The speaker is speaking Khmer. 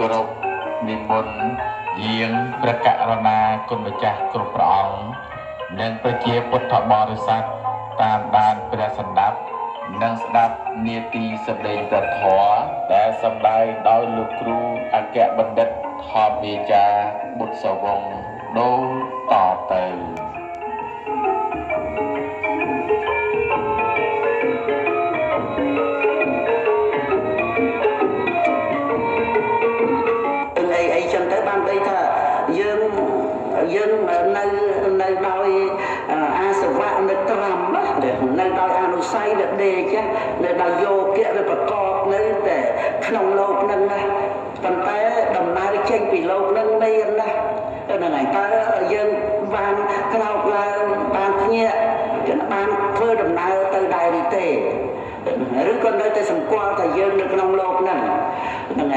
គោរពនិមន្តយាងព្រះករុណាគុណម្ចាស់គ្រប់ព្រះអង្គនិងប្រជាពុទ្ធបរិស័ទតាមដានព្រះសម្ដាប់និងស្ដាប់នាទីសម្ដែងព្រះធម៌ដែលសម្ដែងដោយលោកគ្រូអគ្គបណ្ឌិតធម្មមេចាបុត្រសវង្សដូចតទៅយើងនៅដោយអាសវៈនៅត្រាំនៅដោយអនុស័យដែលដេកនៅដោយយោគៈដែលប្រកបនៅតែក្នុងលោកនឹងណាប៉ុន្តែដំណើរចេញពីលោកនឹងមានណាហ្នឹងហើយតើយើងបានក្រោកឡើងបានភ្ញាក់គឺបានធ្វើដំណើរទៅដែរឬទេឬក៏នៅតែសម្គាល់ថាយើង